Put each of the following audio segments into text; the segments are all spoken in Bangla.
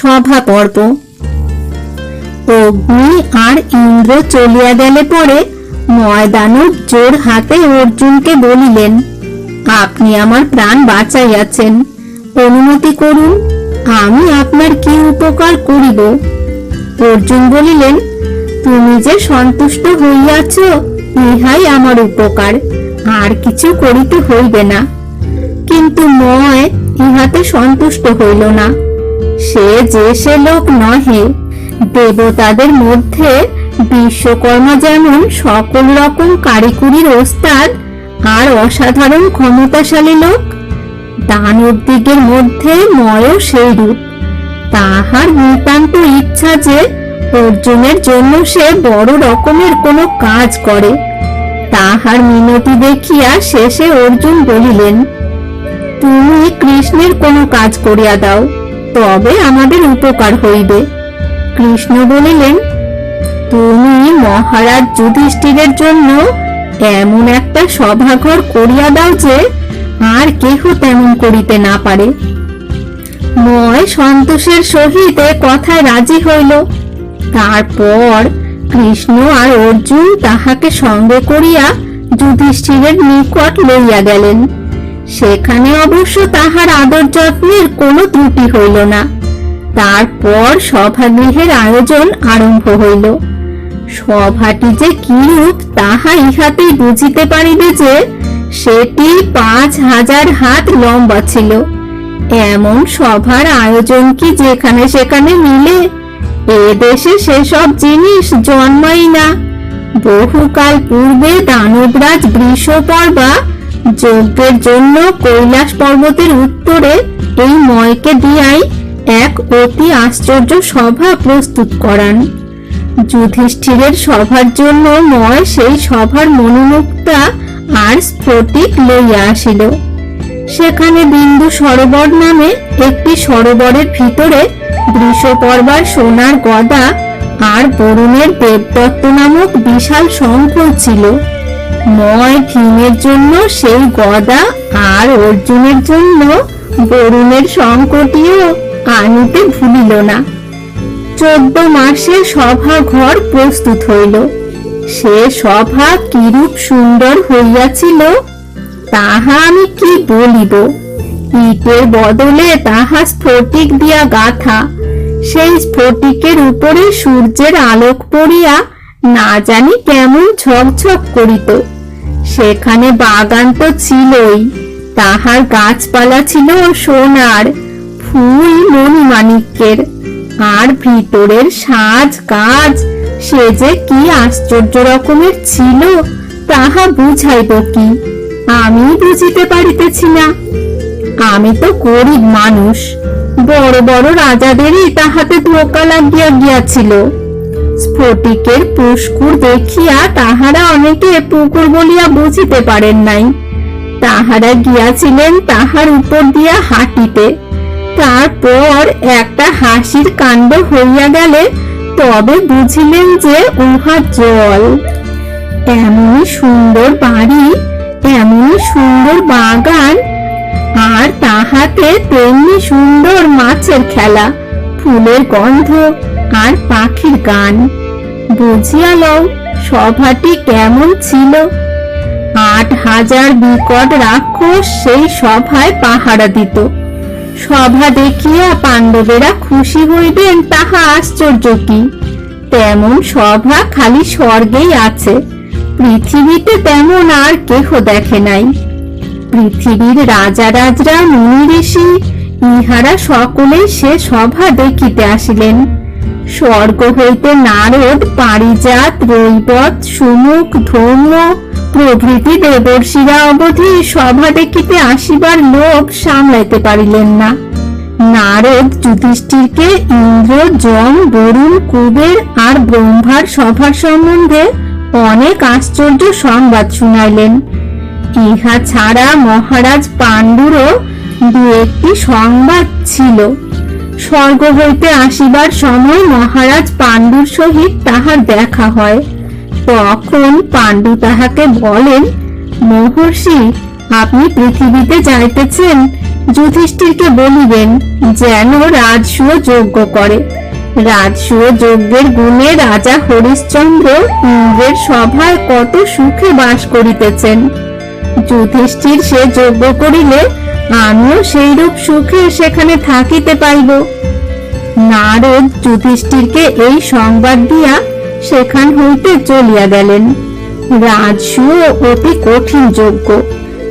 সভা পর্ব। অগ্নি আর ইন্দ্র চলিয়া গেলে পরে ময়দানব জোর হাতে অর্জুনকে বলিলেন, আপনি আমার প্রাণ বাঁচাইয়াছেন, অনুমতি করুন, আমি আপনার কি উপকার করিব। অর্জুন বলিলেন, তুমি যে সন্তুষ্ট হইয়াছ ইহাই আমার উপকার, আর কিছু করিতে হইবে না। কিন্তু ময় ইহাতে সন্তুষ্ট হইল না। সে লোক নহে, দেবতাদের মধ্যে বিশ্বকর্মা যেমন সকল রকম কারিকুরির ওস্তাদ আর অসাধারণ ক্ষমতাশালী লোক, দানব দিগের মধ্যে ময়ও সেই রূপ। তাহার নিতান্ত ইচ্ছা যে অর্জুনের জন্য সে বড় রকমের কোনো কাজ করে। তাহার মিনতি দেখিয়া শেষে অর্জুন বলিলেন, তুমি কৃষ্ণের কোনো কাজ করিয়া দাও, তবে আমাদের উপকার হইবে। কৃষ্ণ বলিলেন, তুমি মহারাজ যুধিষ্ঠিরের জন্য এমন একটা সভাঘর করিয়া দাও যে আর কেহ তেমন করিতে না পারে। ময় সন্তোষের সহিত কথায় রাজি হইল। তারপর কৃষ্ণ আর অর্জুন তাহাকে সঙ্গে করিয়া যুধিষ্ঠিরের নিকট লইয়া গেলেন। সেখানে অবশ্য তাহার আদর যত্নের কোনো ত্রুটি হইল না। তারপর সভাগৃহের আয়োজন আরম্ভ হইল। সভাটি যে কিরূপ তাহা ইহাতেই বুঝিতে পারিবে যে সেটি ৫,০০০ হাত লম্বা ছিল। এমন সভার আয়োজন কি যেখানে সেখানে মিলে? এ দেশে সেসব জিনিস জন্মাই না। বহুকাল পূর্বে দানবরাজ বৃষপর্বা যজ্ঞের জন্য কৈলাস পর্বতের উত্তরে এই ময়কে দিয়াই এক অতি আশ্চর্য সভা প্রস্তুত করান। যুধিষ্ঠিরের সভার জন্য ময় সেই সভার মনোমুক্তা আর স্ফটিক লইয়া আসিল। সেখানে বিন্দু সরোবর নামে একটি সরোবরের ভিতরে বৃষপর্বার সোনার গদা আর বরুণের দেবদত্ত নামক বিশাল শঙ্খ ছিল। ময় ভীমের জন্য সেই গদা আর অর্জুনের জন্য বরুণের শঙ্খটিও আনিতে ভুলিল না। 14 মাসে সভা ঘর প্রস্তুত হইল। সে সভা কিরূপ সুন্দর হইয়াছিল তাহা আমি কি বলিব। ইটের বদলে তাহা স্ফটিক দিয়া গাঁথা। সেই স্ফটিকের উপরে সূর্যের আলোক পড়িয়া না জানি কেমন ঝকঝক করিত। সেখানে বাগান তো ছিলই, তাহার গাছপালা ছিল সোনার, ফুল মণিমাণিক্যের, আর ভিতরের সাজ কাজ সে যে কি আশ্চর্য রকমের ছিল তাহা বুঝাইব কি, আমি বুঝিতে পারিতেছি না। আমি তো গরিব মানুষ, বড় বড় রাজাদেরই তাহাতে ধোকা লাগিয়া গিয়াছিল। স্ফটিকের পুষ্কুর দেখিয়া তাহারা অনেকে পুকুর বলিয়া বুঝিতে পারেন নাই। তাহারা গিয়াছিলেন তাহার উপর দিয়া হাঁটিতে। তারপর একটা হাসির কাণ্ড হইয়া গেলে তবে বুঝিলেন যে উহা জল। এমনই সুন্দর বাড়ি, এমনই সুন্দর বাগান, আর তাহাতে তেমনি সুন্দর মাছের খেলা, ফুলের গন্ধ আর পাখির গান। বুঝিয়া লও সভাটি কেমন ছিল। ৮,০০০ বিকট রাক্ষস সেই সভায় পাহারা দিত। সভা দেখিয়া পাণ্ডবেরা খুশি হইবেন তাহা আশ্চর্য কি। তেমন সভা খালি স্বর্গেই আছে, পৃথিবীতে তেমন আর কেহ দেখে নাই। পৃথিবীর রাজারাজরা, মুনি ঋষি ইহারা সকলেই সে সভা দেখিতে আসিলেন। স্বর্গ হইতে নারদ, পারিজাত, রৈবত, সুমুখ, ধৌম্য প্রভৃতি দেবর্ষিরা অবধি সভা দেখিতে আসিবার লোভ সামলাইতে পারিলেন না। নারদ যুধিষ্ঠিরকে ইন্দ্র, যম, বরুণ, কুবের আর ব্রহ্মার সভার সম্বন্ধে অনেক আশ্চর্য সংবাদ শুনাইলেন। ইহা ছাড়া মহারাজ পাণ্ডুরও দু একটি সংবাদ ছিল। স্বর্গ হইতে আসিবার সময় মহারাজ পাণ্ডুর সহিত তাহার দেখা হয়। তখন পাণ্ডু তাহাকে বলেন, মহর্ষি, আপনি পৃথিবীতে যাইতেছেন, যুধিষ্ঠিরকে বলিবেন যেন রাজসূয় যজ্ঞ করে। রাজসূয় যজ্ঞের গুণে রাজা হরিশ্চন্দ্র ইন্দ্রের সভায় কত সুখে বাস করিতেছেন। যুধিষ্ঠির সে যজ্ঞ করিলে আমিও সেইরূপ সুখে সেখানে থাকিতে পাইব। নারদ যুধিষ্ঠিরকে এই সংবাদ দিয়া সেখান হইতে চলিয়া গেলেন। রাজসূয় অতি কঠিন যজ্ঞ।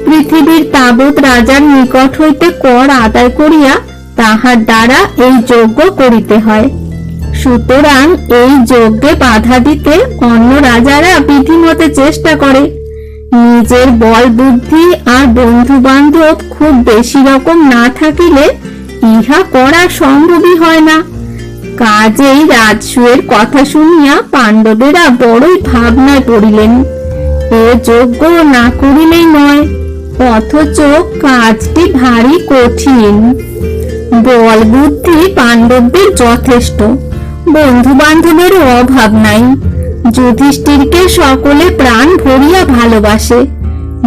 পৃথিবীর তাবৎ রাজার নিকট হইতে কর আদায় করিয়া তাহার দ্বারা এই যজ্ঞ করিতে হয়। সুতরাং এই যজ্ঞে বাধা দিতে অন্য রাজারা বিধিমতে চেষ্টা করে। নিজের বল বুদ্ধি আর বন্ধু বান্ধব খুব বেশি রকম না থাকিলে ইহা করা সম্ভবই হয় না। কাজেই রাজসূয়ের কথা শুনিয়া পাণ্ডবেরা বড়ই ভাবনায় পড়িলেন। এ যজ্ঞ না করিলেই নয়, অথচ কাজটি ভারী কঠিন। বল বুদ্ধি পাণ্ডবদের যথেষ্ট, বন্ধু বান্ধবেরও অভাব নাই। যুধিষ্ঠিরকে সকলে প্রাণ ভরিয়া ভালোবাসে।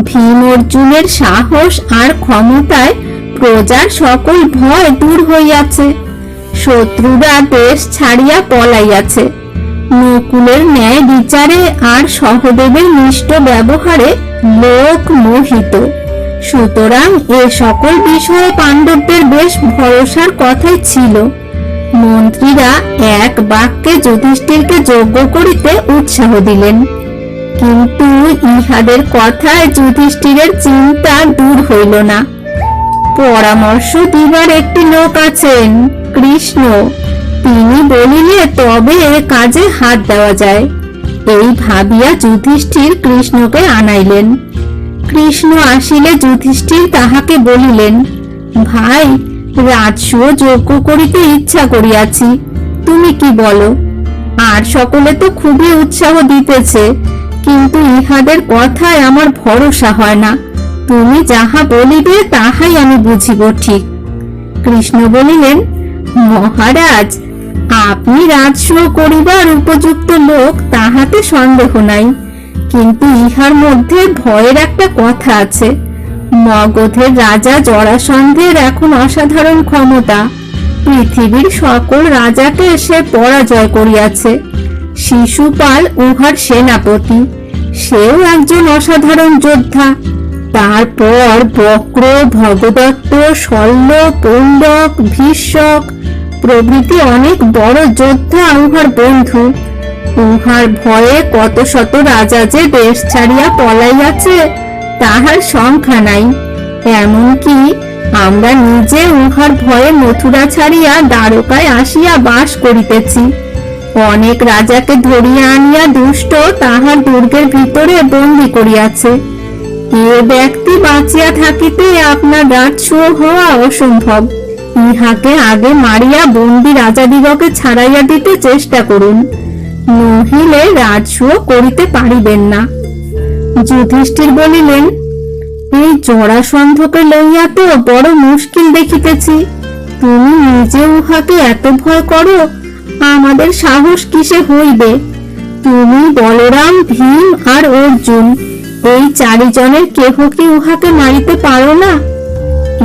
ভীম অর্জুনের সাহস আর ক্ষমতায় প্রজার সকল ভয় দূর হইয়াছে। শত্রুরা দেশ ছাড়িয়া পলাইয়াছে। নকুলের ন্যায় বিচারে আর সহদেবের মিষ্ট ব্যবহারে লোক মোহিত। সুতরাং এ সকল বিষয়ে পাণ্ডবদের বেশ ভরসার কথাই ছিল। মন্ত্রীরা এক বাক্যে যুধিষ্ঠিরকে যজ্ঞ করিতে উৎসাহ দিলেন। কিন্তু ইহাদের কথায় যুধিষ্ঠিরের চিন্তা দূর হইল না। পরামর্শ দিবার একটি লোক আছেন, কৃষ্ণ। তিনি বলিলে তবে এ কাজে হাত দেওয়া যায়। এই ভাবিয়া যুধিষ্ঠির কৃষ্ণকে আনাইলেন। কৃষ্ণ আসিলে যুধিষ্ঠির তাহাকে বলিলেন, ভাই, রাজসূয় যজ্ঞ করিতে ইচ্ছা করিয়াছি, তুমি কি বলো? আর সকলে তো খুবই উৎসাহ দিতেছে, কিন্তু ইহাদের কথায় আমার ভরসা হয় না। তুমি যাহা বলিবে তাহাই আমি বুঝিব ঠিক। কৃষ্ণ বলিলেন, মহারাজ, আপনি রাজসূয় করিবার উপযুক্ত লোক তাহাতে সন্দেহ নাই, কিন্তু ইহার মধ্যে ভয়ের একটা কথা আছে। মগধের রাজা জরাসন্ধের এখন অসাধারণ ক্ষমতা। পৃথিবীর সকল রাজাকে সে পরাজয় করিয়াছে। শিশুপাল উহার সেনাপতি, সেও একজন অসাধারণ যোদ্ধা। তারপর বক্র, ভগদত্ত, শল্য, পৌণ্ডক, ভীষ্মক প্রভৃতি অনেক বড় যোদ্ধা উহার বন্ধু। উহার ভয়ে কত শত রাজা যে দেশ ছাড়িয়া পলাইয়াছে তাহার সংখ্যা নাই। এমনকি আমরা নিজে উহার ভয়ে মথুরা ছাড়িয়া দ্বারকায় আসিয়া বাস করিতেছি। অনেক রাজাকে ধরিয়া আনিয়া দুষ্ট তাহার দুর্গের ভিতরে বন্দী করিয়াছে। এ ব্যক্তি বাঁচিয়া থাকিতে আপনার রাজসূয় হওয়া অসম্ভব। ইহাকে আগে মারিয়া বন্দী রাজাদিগকে ছাড়াইয়া দিতে চেষ্টা করুন, নহিলে রাজসূয় করিতে পারিবেন না। যুধিষ্ঠির বলিলেন, এই জরাসন্ধকে লইয়া তো বড় মুশকিল দেখিতেছি। তুমি নিজে উহাকে এত ভয় করো, আমাদের সাহস কিসে হইবে? তুমি, বলরাম, ভীম আর অর্জুন, এই চারিজনের কেহ কি উহাকে মারিতে পারো না?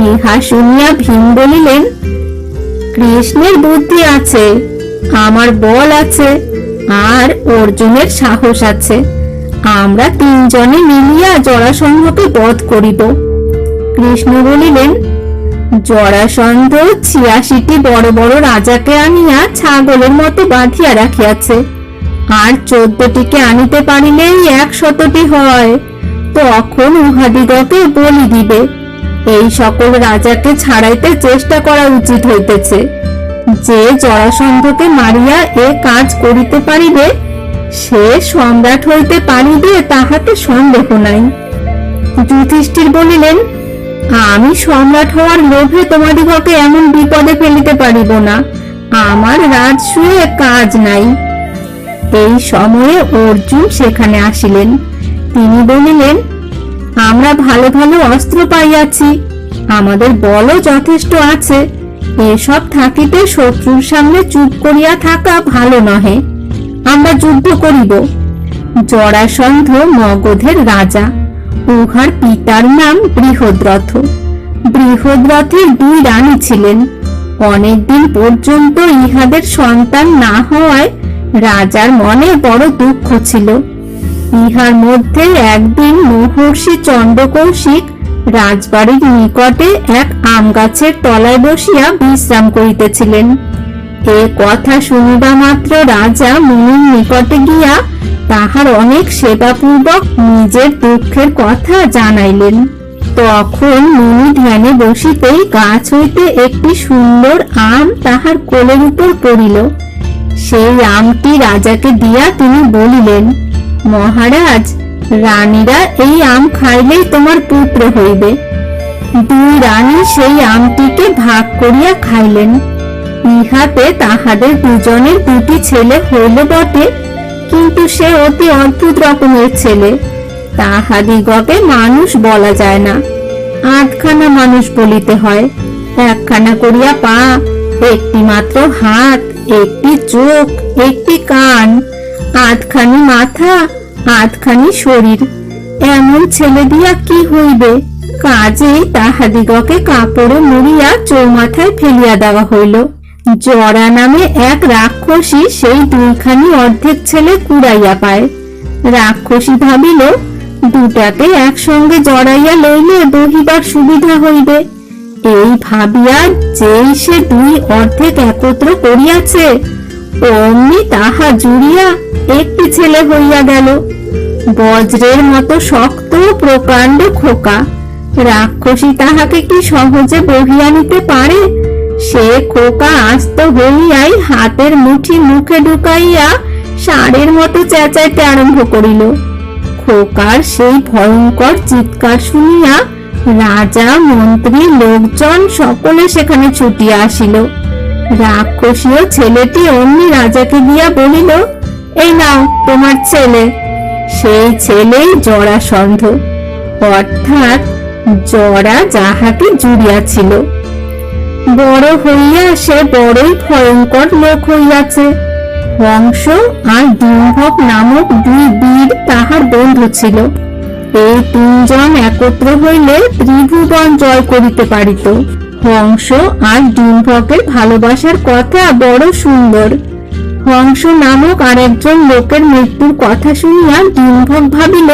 ইহা শুনিয়া ভীম বলিলেন, কৃষ্ণের বুদ্ধি আছে, আমার বল আছে, আর অর্জুনের সাহস আছে। আমরা তিনজনে মিলিয়া জরাসন্ধকে বধ করিব। কৃষ্ণ বলিলেন, জরাসন্ধ ৮৬টি বড় বড় রাজাকে আনিয়া ছাগলের মতো বাঁধিয়া রাখিয়াছে, আর ১৪টিকে আনিতে পারিলেই ১০০টি হয়। তখন উহাদিগকে বলি দিবে। এই সকল রাজাকে ছাড়াইতে চেষ্টা করা উচিত হইতেছে। যে জরাসন্ধকে মারিয়া এ কাজ করিতে পারিবে সে সম্রাট হইতে পারিবে, তাহাতে সন্দেহ নাই। যুধিষ্ঠির বলিলেন, আমি সম্রাট হওয়ার লোভে তোমাদিগকে এমন বিপদে ফেলিতে পারিব না। আমার রাজসূয়ে কাজ নাই। এই সময়ে অর্জুন সেখানে আসিলেন। তিনি বলিলেন, আমরা ভালো ভালো অস্ত্র পাইয়াছি, আমাদের বলও যথেষ্ট আছে। এসব থাকিতে শত্রুর সামনে চুপ করিয়া থাকা ভালো নহে। আমরা যুদ্ধ করিব। জরাসন্ধ মগধের রাজা, উহার পিতার নাম বৃহদ্রথ। বৃহদ্রথের 2 রানী ছিলেন। অনেকদিন পর্যন্ত ইহাদের সন্তান না হওয়ায় রাজার মনে বড় দুঃখ ছিল। ইহার মধ্যে একদিন মহর্ষি চন্দ্রকৌশিক রাজবাড়ির নিকটে এক আম গাছের তলায় বসিয়া বিশ্রাম করিতেছিলেন। এ কথা শুনিবা মাত্র রাজা মুনির নিকটে গিয়া তাহার অনেক সেবাপূর্বক নিজের দুঃখের কথা জানাইলেন। তখন মুনি ধ্যানে বসিতেই গাছ হইতে একটি সুন্দর আম তাহার কোলের উপর পড়িল। সেই আমটি রাজাকে দিয়া তিনি বলিলেন, মহারাজ, রানীরা এই আম খাইলেই তোমার পুত্র হইবে। 2 রানী সেই আমটিকে ভাগ করিয়া খাইলেন। ইহাতে তাহাদের দুজনের 2টি ছেলে হইল বটে, কিন্তু সে অতি অদ্ভুত রকমের ছেলে। তাহাদিগকে মানুষ বলা যায় না, 8খানা মানুষ বলিতে হয়। 1খানা করিয়া পা, একটি মাত্র হাত, একটি চোখ, একটি কান, 8খানি মাথা, 8খানি শরীর। এমন ছেলে দিয়া কি হইবে? কাজেই তাহাদিগকে কাপড়ে মুড়িয়া চৌমাথায় ফেলিয়া দেওয়া হইল। জরা নামে এক রাক্ষসী সেই 2খানি অর্ধেক ছেলে কুড়াইয়া পায়। রাক্ষসী ভাবিল, 2টাকে একসঙ্গে জড়াইয়া লইলে বহিবার সুবিধা হইবে। এই ভাবিয়া যেই সে 2 অর্ধেক একত্র করিয়াছে, অমনি তাহা জুড়িয়া একটি ছেলে হইয়া গেল, বজ্রের মতো শক্ত প্রকাণ্ড খোকা। রাক্ষসী তাহাকে কি সহজে বহিয়া নিতে পারে? সে খোকা আস্ত হইয়াই হাতের মুঠি মুখে ঢুকাইয়া ষাঁড়ের মতো চেঁচাইতে আরম্ভ করিল। খোকার সেই ভয়ঙ্কর চিৎকার শুনিয়া রাজা, মন্ত্রী, লোকজন সকলে সেখানে ছুটিয়া আসিল। রাক্ষসীয় ছেলেটি অমনি রাজাকে গিয়া বলিল, এই নাও তোমার ছেলে। সেই ছেলেই জরাসন্ধ, অর্থাৎ জরা যাহাকে জুড়িয়াছিল। বড় হইয়া সে বড়ই ভয়ঙ্কর লোক হইয়াছে। হংস আর ডিম্ভক নামক 2 বীর তাহার বন্ধু ছিল। এই 3 জন একত্র হইলে ত্রিভুবন জয় করিতে পারিত। হংস আর ডিম্ভকের ভালোবাসার কথা বড় সুন্দর। হংস নামক আরেকজন লোকের মৃত্যুর কথা শুনিয়া ডিম্ভক ভাবিল,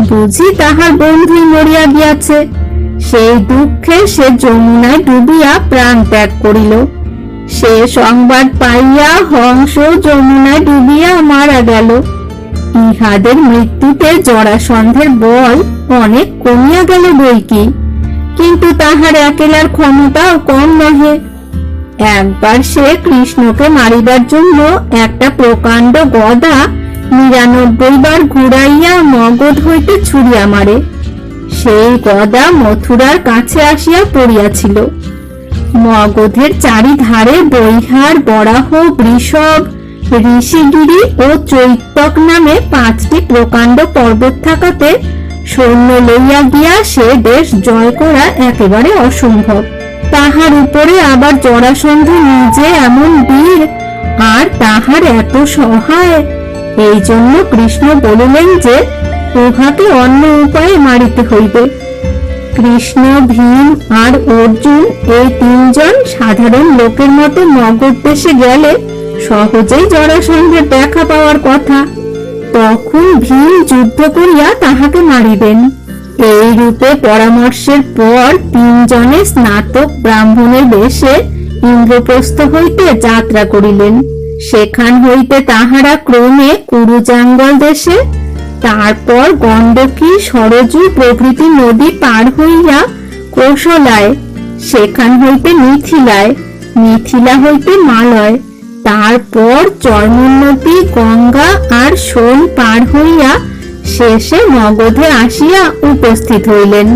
বুঝি তাহার বন্ধুই মরিয়া গিয়াছে। সেই দুঃখে সে যমুনায় ডুবিয়া প্রাণ ত্যাগ করিল। সে সংবাদ পাইয়া হংস যমুনায় ডুবিয়া মারা গেল। ইহাদের মৃত্যুতে জরাসন্ধের বল অনেক কমিয়া গেল বৈকি, কিন্তু তাহার একেলার ক্ষমতাও কম নহে। একবার সে কৃষ্ণকে মারিবার জন্য একটা প্রকাণ্ড গদা 99 বার ঘুরাইয়া মগধ হইতে ছুড়িয়া মারে। সেই গদা মথুরার কাছে আসিয়া পড়িয়াছিল। মগধের চারিধারে বৈহার, বরাহ, বৃষভ, ঋষিগিরি ও চৈতক নামে 5টি প্রকাণ্ড পর্বত থাকাতে সৈন্য লইয়া গিয়া সে দেশ জয় করা একেবারে অসম্ভব। তাহার উপরে আবার জরাসন্ধ নিজে এমন বীর, আর তাহার এত সহায়। এই জন্য কৃষ্ণ বলিলেন যে উহাকে অন্য উপায়ে মারিতে হইবে। কৃষ্ণ, ভীম আর অর্জুন এই 3 জন সাধারণ লোকের মতো মগধ দেশে গেলে সহজেই জরাসন্ধের দেখা পাওয়ার কথা। তখন ভীম যুদ্ধ করিয়া তাহাকে মারিবেন। এই রূপে পরামর্শের পর 3 জনে স্নাতক ব্রাহ্মণের বেশে ইন্দ্রপ্রস্থ হইতে যাত্রা করিলেন। সেখান হইতে তাহারা ক্রমে কুরুজাঙ্গল দেশে, তারপর গণ্ডকী, সরজু প্রভৃতি নদী পার হইয়া কোশলায়, সেখান হইতে মিথিলায়, মিথিলা হইতে মালয়, তারপর চর্মোন্নতি, গঙ্গা আর সোন পার হইয়া শেষে মগধে আসিয়া উপস্থিত হইলেন।